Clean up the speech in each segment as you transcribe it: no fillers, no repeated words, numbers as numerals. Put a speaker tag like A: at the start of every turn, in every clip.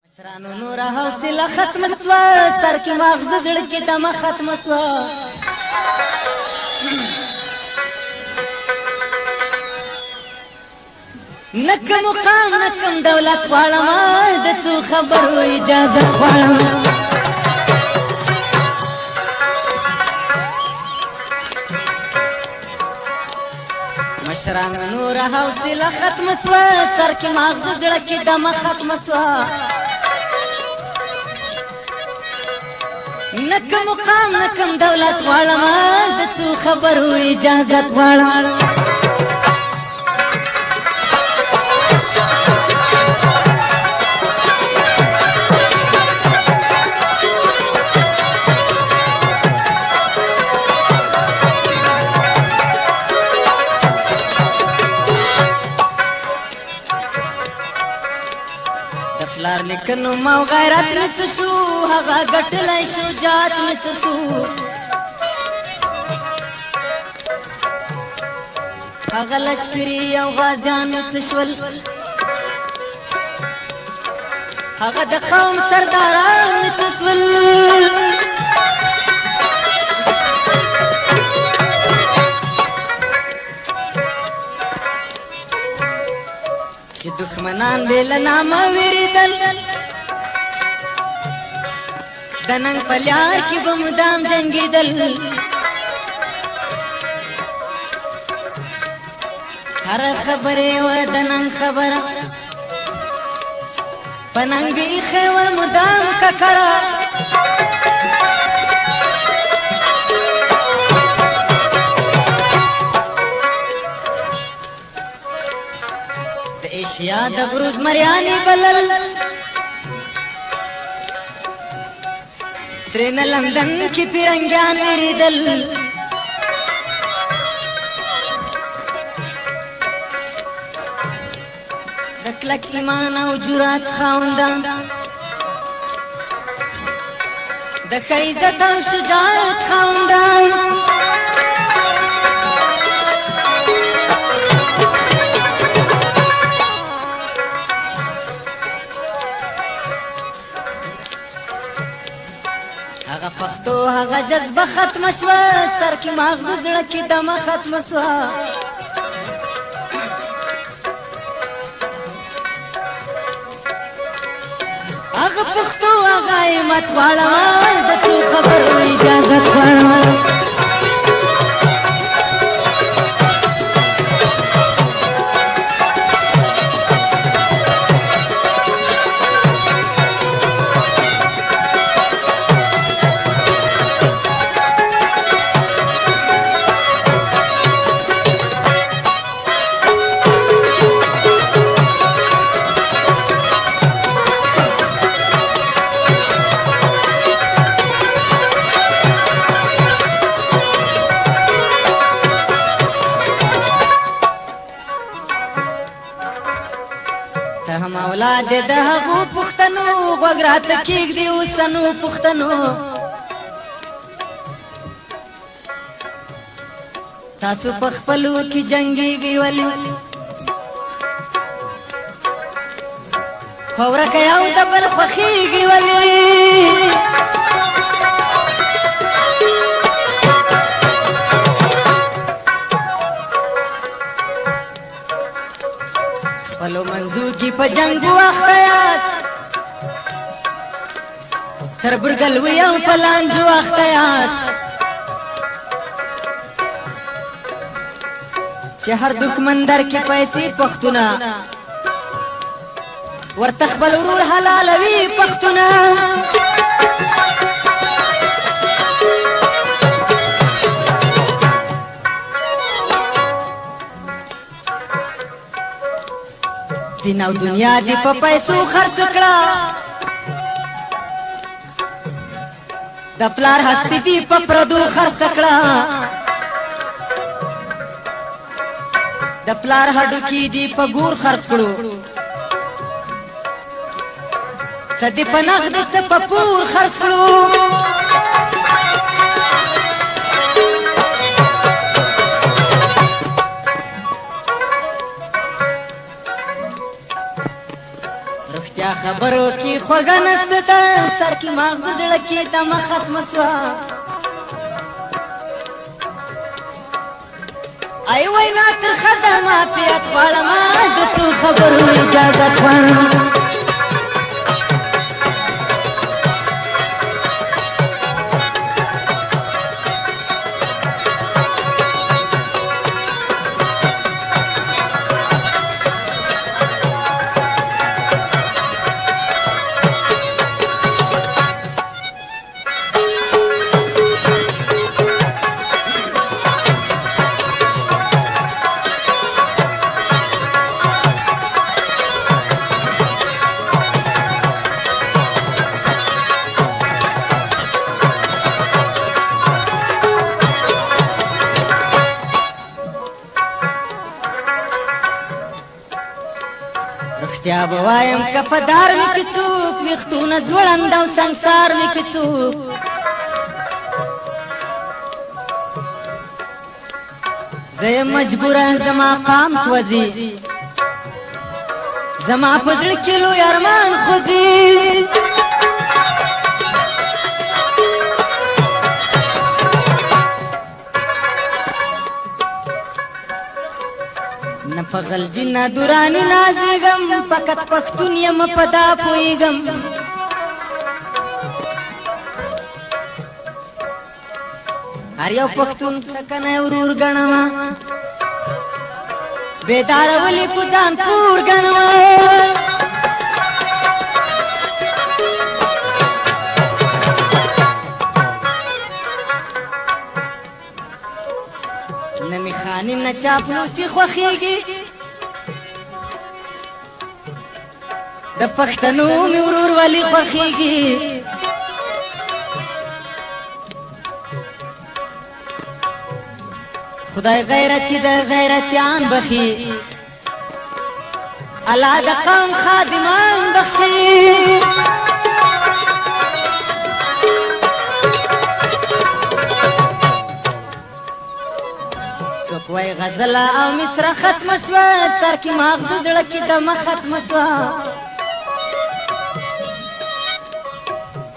A: مشرانو نور حوصله ختم سوا سر کې ماغز زړه کې دمه ختم سوا نکم مقام نکم دولت غواړم د څو خبرو اجازه غواړم مشرانو نور حوصله ختم سوا سر کې ماغز زړه کې دمه ختم سوا نکم مقام نکم دولت غواړم د څو خبرو اجازه غواړم پلار لیکنو ما غیرت مت شو هغه غټلای شجاعت مت شو هغه لشکري او غازیان مت شول هغه د قوم سرداران مت شول چې دښمنان بیل نامه ویریدل د ننګ په لار کې به مدام جنګېدل هر خبرې وه د ننګ خبره په ننګ ایښې وه مدام ککړه ایشیا د غروز مریانی بلل ترین لندن کی پیرنگیان ویریدل د کلک ایمان او جرات خاوندان د ښه عزت او شجاعت خاوندان هغه پښتو هغه جذبه ختم شوه سر کې ماغز زړه کې دمه ختم شوه هغه پښتو هغه همت غواړم د څو خبرو اجازت غواړم ته هم اولاد د هغو پښتنو غوږ راته کېږدي اوسنو پښتنو تاسو په خپلو کې جنګېږئ ولې په ورکه یو د بل خوښېږئ ولې خپلو منځو کې په جنګو اخته یاست تربورګلوي او په لانجو اخته یاست چې هر دښمن در کې پیسې پښتونه ورته خپل ورور حلالوي پښتونه دین او دنیا دی په پیسو خرڅ کړه د پلار هستی دی په پردو خرڅ کړه د پلار هډوکي دی په ګور خرڅ کړو څه دی په نغد څه په پور خرڅ کړو چا خبرو کې خوږه نسته ده سر کې مغز زړه کې دمه ختمه سوه ای وینا ترخه ده معافیت غواړمه د څو خبرو اجازت غواړم رښتیا به وایم که فدار مې که څوک ویښتونه ځوړند او سنګسار مې که څوک زه یم مجبوره زما قام سوځي زما په زړه کې لوی ارمان خوځي نه په غلجي نه دوراني نازېږم فقط پښتون یم په دا پوهېږم هر یو پښتون سکنی ورور ګڼمه بیداره ولې په ځان پور ګڼمه نه مې خاني نه چاپلوسي خوښېږي د پښتنو مې ورورولي خوښېږي خدای غیرتي د غیرتیان بخي الله د قوم خادمان بخشي څوک وایي غزله او مصره ختمه شوه سر کې مغز زړه کې دمه ختمه شوه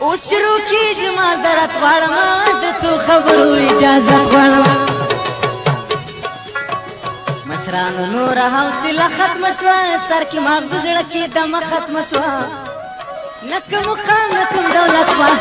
A: اوس شروع کېږي معذرت غواړمه د څو خبرو اجازت غواړمه مشرانو نوره حوصله ختمه شوه سر کې مغز زړه کې دمه ختمه شوه نه کوم مقام نه کوم دولت وه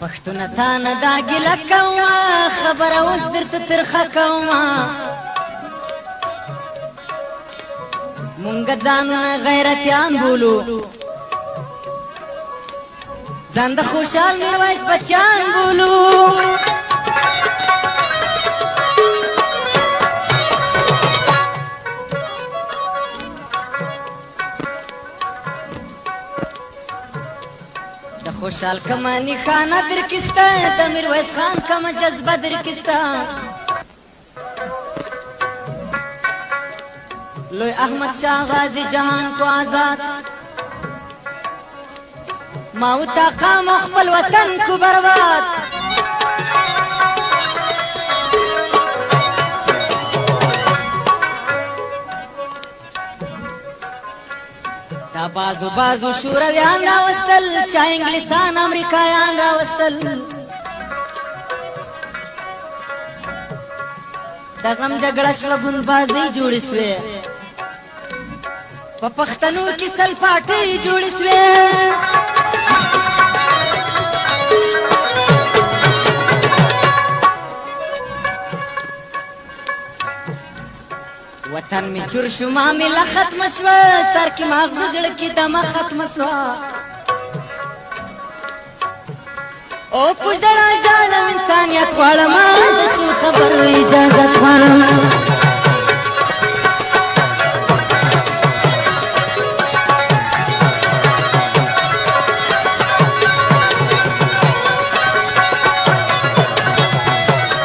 A: پښتونه تا نه دا ګیله کومه خبره اوس درته ترخه کومه مونږ ځانونه غیرتیان بولو ځان د خوشحال میرویس بچیان بولو خوشحال کمانی خانه درکستا د میرویس خان کم جذبه درکستا لوی احمد شاه غازی جهان کو آزاد ماوت قام خپل وطن کو برباد دا بازو بازو شورویان راوستل چا انګلیسان امریکایان راوستل د غم جګړه شلګون بازي جوړې سوې په پښتنو کې سل پاټې جوړې سوې وطن می چور شو معامله ختم شوه سر کې مغز زړه کې دمه ختم شوه او پوجړه ځانم انسان